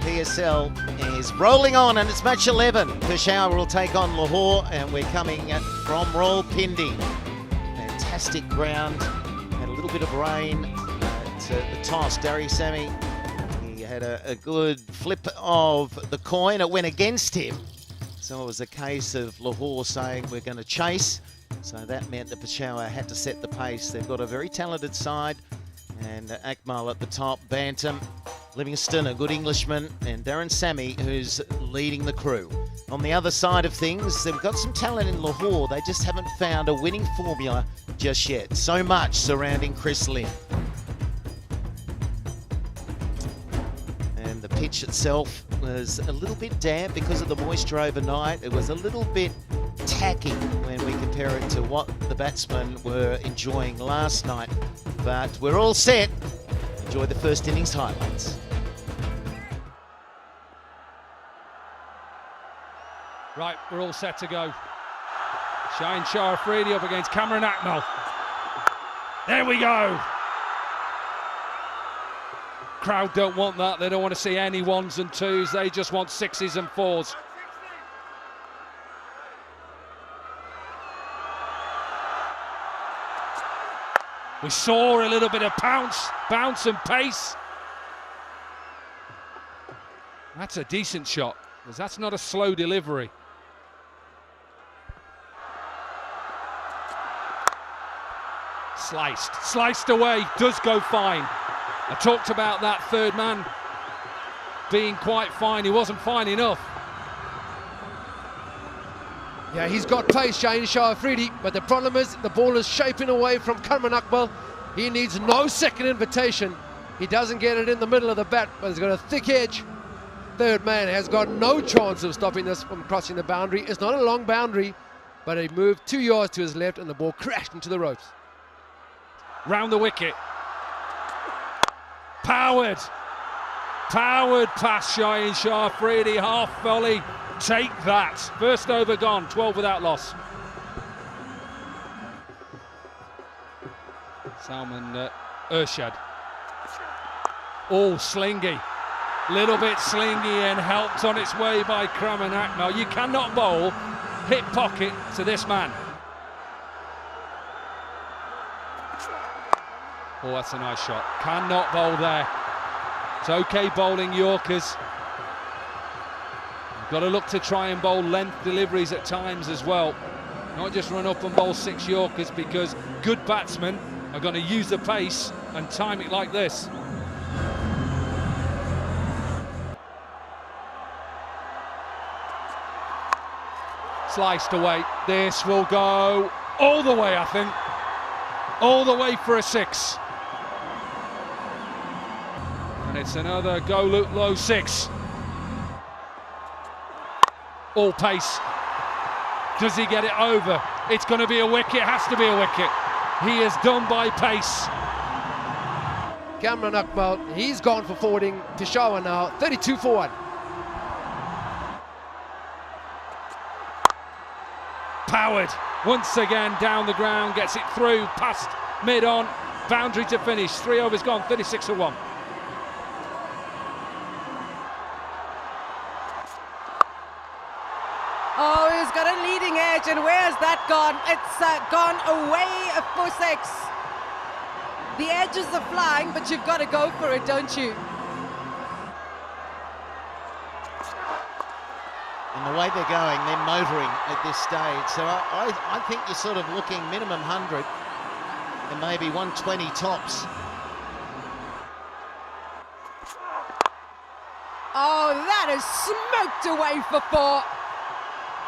PSL is rolling on, and it's match 11. Peshawar will take on Lahore, and we're coming from Rawalpindi. Fantastic ground, had a little bit of rain at the toss. Dari Sami, he had a good flip of the coin. It went against him. So it was a case of Lahore saying we're going to chase. So that meant that Peshawar had to set the pace. They've got a very talented side. And Akmal at the top, Bantam, Livingston, a good Englishman, and Darren Sami, who's leading the crew. On the other side of things, they've got some talent in Lahore. They just haven't found a winning formula just yet. So much surrounding Chris Lynn. And the pitch itself was a little bit damp because of the moisture overnight. It was a little bit tacky when we compare it to what the batsmen were enjoying last night. But we're all set. Enjoy the first innings highlights. Right, we're all set to go. Shaheen Shah Afridi up against Cameron Akmal. There we go. Crowd don't want that. They don't want to see any ones and twos. They just want sixes and fours. We saw a little bit of bounce and pace. That's a decent shot, because that's not a slow delivery. Sliced away, does go fine. I talked about that third man being quite fine. He wasn't fine enough. Yeah, he's got pace, Shaheen Shah Afridi, but the problem is the ball is shaping away from Cameron Akmal. He needs no second invitation. He doesn't get it in the middle of the bat, but he's got a thick edge. Third man has got no chance of stopping this from crossing the boundary. It's not a long boundary, but he moved 2 yards to his left and the ball crashed into the ropes. Round the wicket. Powered past Shaheen Shah Afridi, half volley. Take that. First over gone, 12 without loss. Salman Urshad. Oh, slingy. Little bit slingy and helped on its way by Cameron Akmal. You cannot bowl hip pocket to this man. Oh, that's a nice shot. Cannot bowl there. It's okay bowling Yorkers. Got to look to try and bowl length deliveries at times as well. Not just run up and bowl 6 Yorkers, because good batsmen are going to use the pace and time it like this. Sliced away. This will go all the way, I think. All the way for a 6. And it's another go low 6. All pace. Does he get it over? It's going to be a wicket. Has to be a wicket. He is done by pace. Cameron Akmal, he's gone for forwarding Peshawar now, 32 for 1. Powered once again down the ground, gets it through past mid-on, boundary to finish. 3 overs gone, 36 for 1. Oh, he's got a leading edge, and where's that gone? It's gone away for 6. The edges are flying, but you've got to go for it, don't you? And the way they're going, they're motoring at this stage. So I think you're sort of looking minimum 100 and maybe 120 tops. Oh, that is smoked away for 4.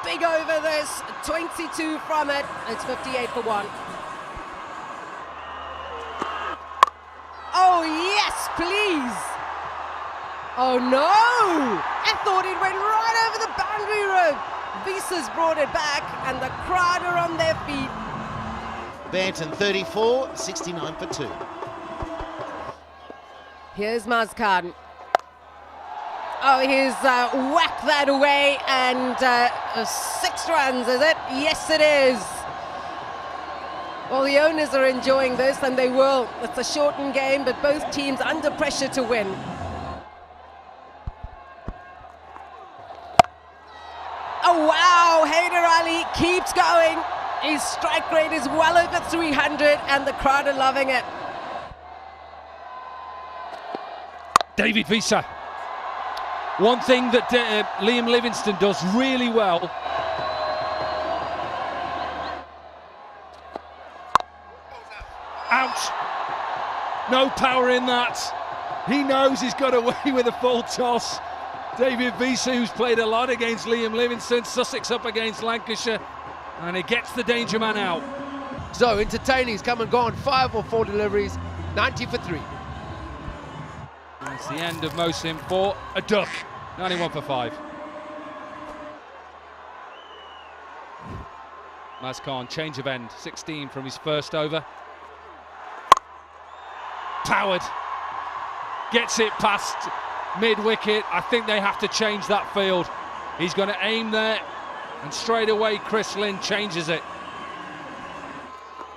Big over this, 22 from it. It's 58 for 1. Oh, yes, please. Oh, no. I thought it went right over the boundary rope. Visa's brought it back, and the crowd are on their feet. Banton 34, 69 for 2. Here's Mazkhan. Oh, he's whacked that away, and 6 runs, is it? Yes, it is. Well, the owners are enjoying this, and they will. It's a shortened game, but both teams under pressure to win. Oh wow, Haider Ali keeps going. His strike rate is well over 300 and the crowd are loving it. David Visa. One thing that Liam Livingston does really well. Out. No power in that. He knows he's got away with a full toss. David Visa, who's played a lot against Liam Livingston, Sussex up against Lancashire, and he gets the danger man out. So entertaining, he's come and gone, 5 or 4 deliveries, 90 for 3. It's the end of Mosim for a duck, 91 for 5. Mazkhan, change of end, 16 from his first over. Powered, gets it past mid-wicket. I think they have to change that field. He's going to aim there, and straight away Chris Lynn changes it.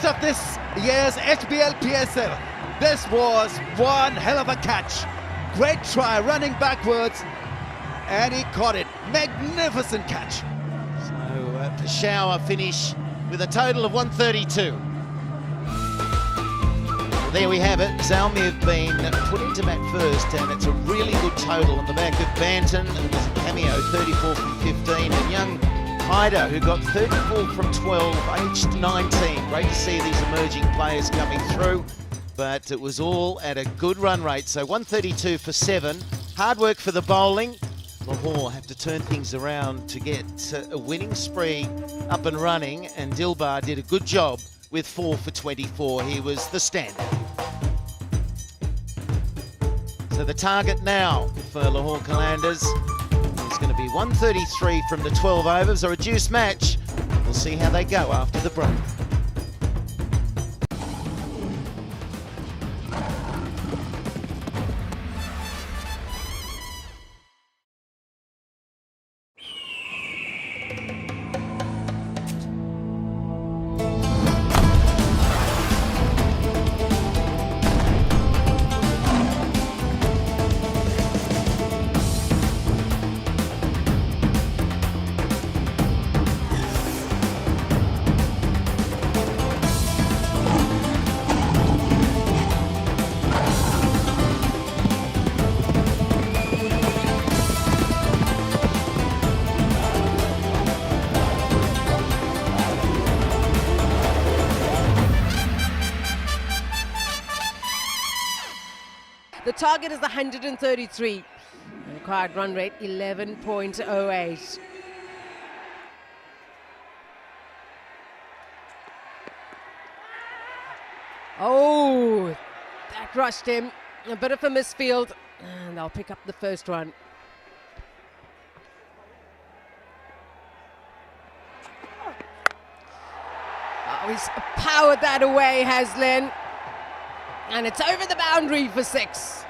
Of this year's HBL PSL, this was one hell of a catch. Great try, running backwards, and he caught it. Magnificent catch. So Peshawar finish with a total of 132. There we have it. Zalmi have been put into bat first, and it's a really good total on the back of Banton, and there's a cameo, 34 from 15, and young Haider, who got 34 from 12, aged 19. Great to see these emerging players coming through, but it was all at a good run rate. So 132 for 7. Hard work for the bowling. Lahore have to turn things around to get a winning spree up and running, and Dilbar did a good job with 4 for 24. He was the standout. So the target now for Lahore Qalandars is going to be 133 from the 12 overs, or a deuce match. We'll see how they go after the break. The target is 133. The required run rate 11.08. Oh, that rushed him. A bit of a misfield, and they'll pick up the first run. Oh, he's powered that away, Haslin. And it's over the boundary for 6.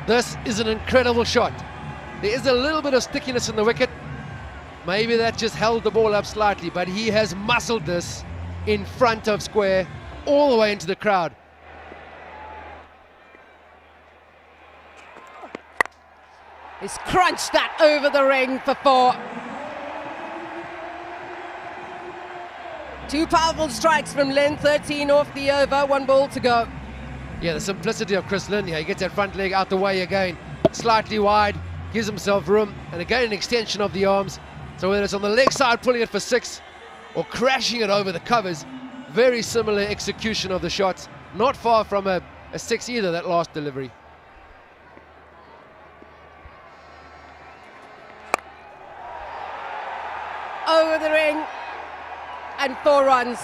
This is an incredible shot. There is a little bit of stickiness in the wicket. Maybe that just held the ball up slightly, but he has muscled this in front of square all the way into the crowd. He's crunched that over the ring for 4. 2 powerful strikes from Lynn, 13 off the over, 1 ball to go. Yeah, the simplicity of Chris Lynn here. He gets that front leg out the way again, slightly wide, gives himself room, and again an extension of the arms. So whether it's on the leg side pulling it for 6 or crashing it over the covers, very similar execution of the shots. Not far from a 6 either, that last delivery. Over the ring, and 4 runs.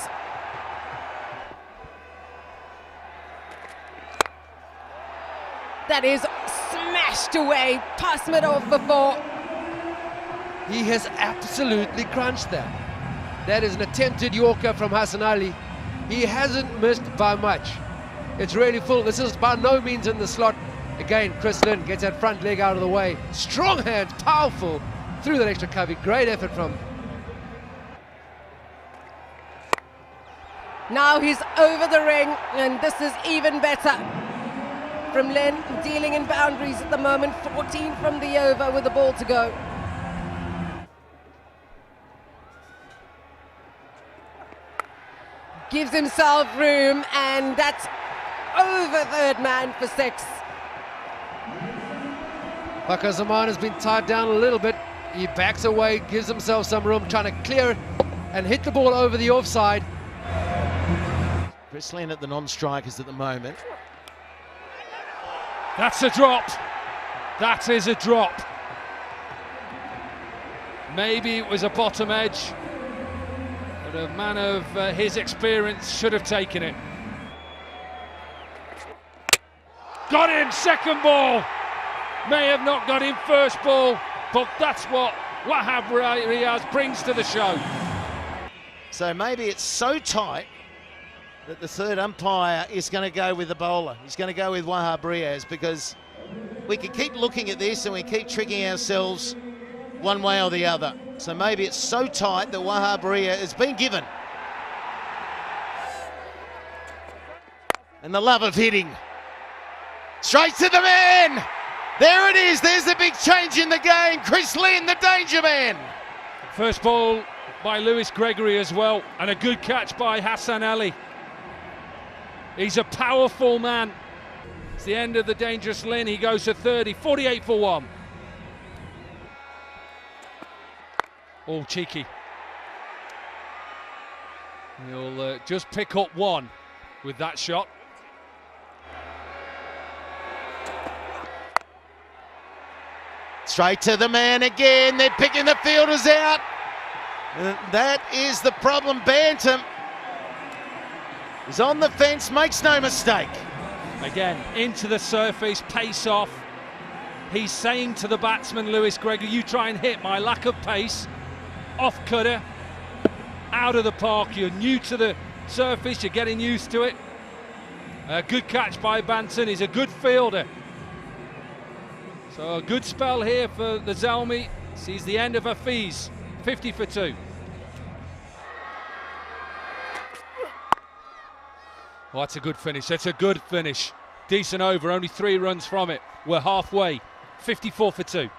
That is smashed away, past mid-off for 4. He has absolutely crunched that. That is an attempted Yorker from Hassan Ali. He hasn't missed by much. It's really full. This is by no means in the slot. Again, Chris Lynn gets that front leg out of the way. Strong hands, powerful, through that extra cover. Great effort from him. Now he's over the ring, and this is even better from Lynn, dealing in boundaries at the moment. 14 from the over with the ball to go. gives himself room, and that's over third man for 6. Fakhar Zaman has been tied down a little bit. He backs away, gives himself some room, trying to clear it and hit the ball over the offside. Chris Lynn at the non-strikers at the moment. That's a drop. That is a drop. Maybe it was a bottom edge, but a man of his experience should have taken it. Got him, second ball. May have not got him first ball, but that's what Wahab Riaz brings to the show. So maybe it's so tight that the third umpire is going to go with the bowler. He's going to go with Wahab Riaz, because we can keep looking at this and we keep tricking ourselves one way or the other. So maybe it's so tight that Wahab Riaz has been given. And the love of hitting. Straight to the man! There it is, there's the big change in the game. Chris Lynn, the danger man. First ball by Lewis Gregory as well, and a good catch by Hassan Ali. He's a powerful man. It's the end of the dangerous Lynn. He goes to 30, 48 for 1. All cheeky. He'll just pick up 1 with that shot. Straight to the man again. They're picking the fielders out. That is the problem. Bantam is on the fence, makes no mistake. Again, into the surface, pace off. He's saying to the batsman, Lewis Gregory, you try and hit my lack of pace. Off cutter, out of the park. You're new to the surface, you're getting used to it. A good catch by Banton. He's a good fielder. So a good spell here for the Zalmi. Sees the end of Hafiz, 50 for 2. Oh, that's a good finish. That's a good finish. Decent over, only 3 runs from it. We're halfway, 54 for 2.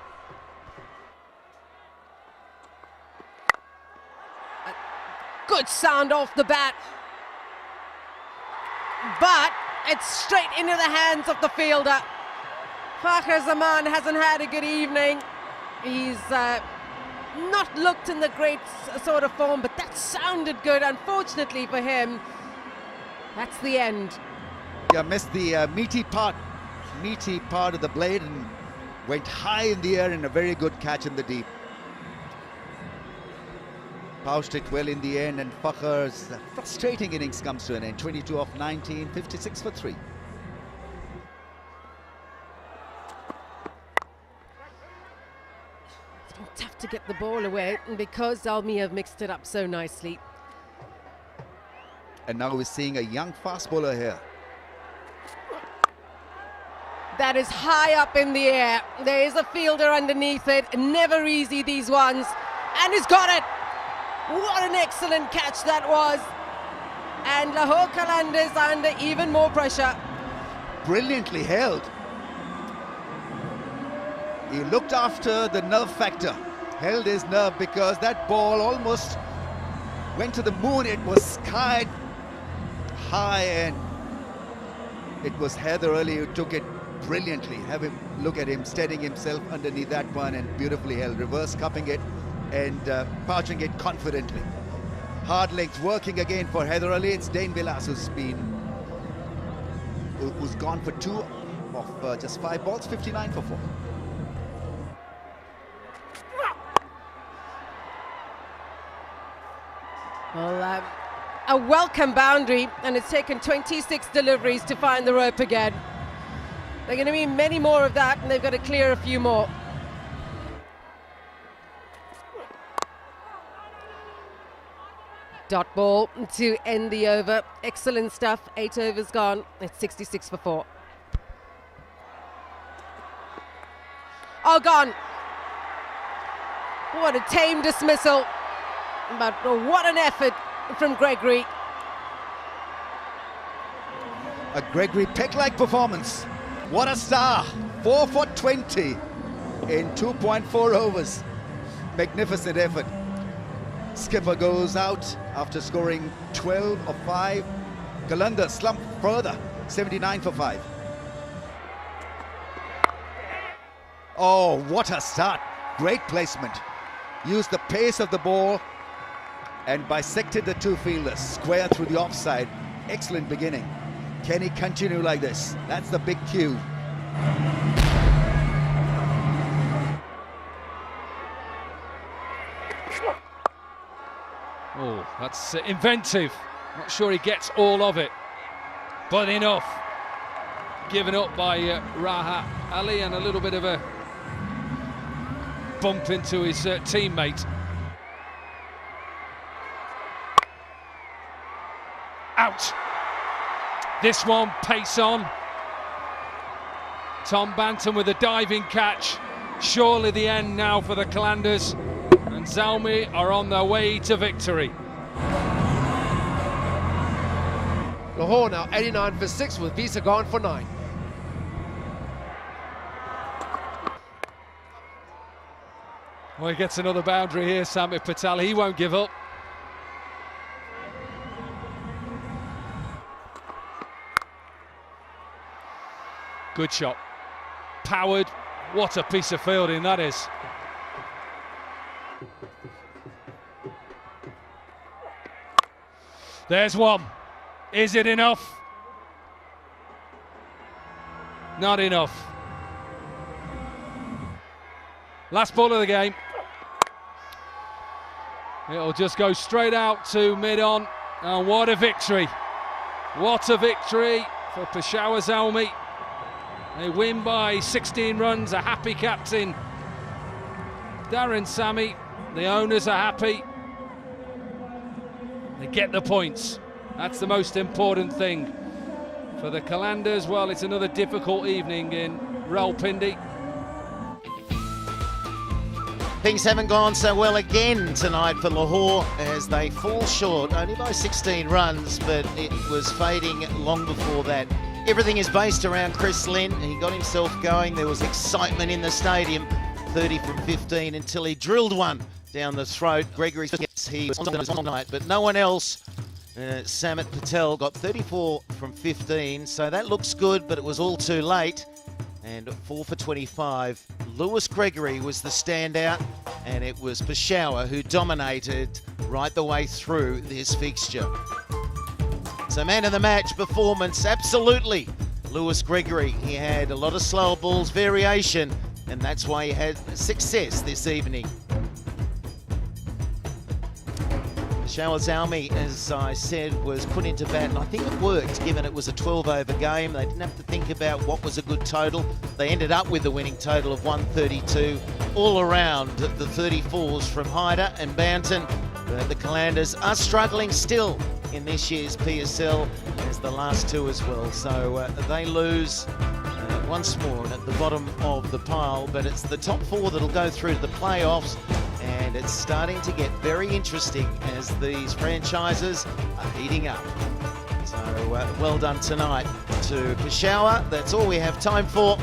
Good sound off the bat, but it's straight into the hands of the fielder. Fakhar Zaman hasn't had a good evening. He's not looked in the great sort of form, but that sounded good. Unfortunately for him, that's the end. Yeah, missed the meaty part of the blade and went high in the air in a very good catch in the deep. Pouched it well in the end, and Fakhar's frustrating innings comes to an end. 22 of 19, 56 for 3. It's been tough to get the ball away because Zalmi have mixed it up so nicely. And now we're seeing a young fast bowler here. That is high up in the air. There is a fielder underneath it. Never easy, these ones. And he's got it. What an excellent catch that was. And Lahore Qalandars are under even more pressure. Brilliantly held. He looked after the nerve factor. Held his nerve, because that ball almost went to the moon. It was sky high, and it was Haider Ali who took it brilliantly. Have him look at him steadying himself underneath that one, and beautifully held, reverse cupping it and pouching it confidently. Hard length working again for Haider Ali. It's Dane Vilas who's gone for 2 of just 5 balls, 59 for 4. Well, a welcome boundary, and it's taken 26 deliveries to find the rope again. There are going to be many more of that, and they've got to clear a few more. Dot ball to end the over. Excellent stuff. 8 overs gone. It's 66 for 4. Oh, gone. What a tame dismissal. But what an effort from Gregory. A Gregory Peck-like performance. What a star. 4 for 20 in 2.4 overs. Magnificent effort. Skipper goes out after scoring 12 of 5. Qalandars slump further, 79 for 5. Oh, what a start. Great placement. Used the pace of the ball and bisected the two fielders square through the offside. Excellent beginning. Can he continue like this? That's the big cue. Oh, that's inventive. Not sure he gets all of it, but enough. Given up by Rahat Ali, and a little bit of a bump into his teammate. Out. This one, pace on. Tom Banton with a diving catch. Surely the end now for the Qalandars, and Zalmi are on their way to victory. Lahore now 89 for 6 with Visa gone for 9. Well, he gets another boundary here, Sami Patel. He won't give up. Good shot. Powered. What a piece of fielding that is. There's one. Is it enough? Not enough. Last ball of the game. It'll just go straight out to mid-on. And what a victory. What a victory for Peshawar Zalmi. They win by 16 runs, a happy captain Darren Sami. The owners are happy. They get the points. That's the most important thing. For the Qalandars, well, it's another difficult evening in Rawalpindi. Things haven't gone so well again tonight for Lahore as they fall short, only by 16 runs, but it was fading long before that. Everything is based around Chris Lynn. He got himself going. There was excitement in the stadium, 30 from 15, until he drilled one down the throat. Gregory, he was on tonight, but no one else. Samit Patel got 34 from 15, so that looks good, but it was all too late. And 4 for 25. Lewis Gregory was the standout, and it was Peshawar who dominated right the way through this fixture. So man of the match performance, absolutely. Lewis Gregory, he had a lot of slower balls variation, and that's why he had success this evening. Peshawar Zalmi, as I said, was put into bat, and I think it worked given it was a 12-over game. They didn't have to think about what was a good total. They ended up with a winning total of 132 all around the 34s from Hyder and Banton. The Qalandars are struggling still in this year's PSL as the last two as well. So they lose once more and at the bottom of the pile, but it's the top four that'll go through to the playoffs, and it's starting to get very interesting as these franchises are heating up. So well done tonight to Peshawar. That's all we have time for.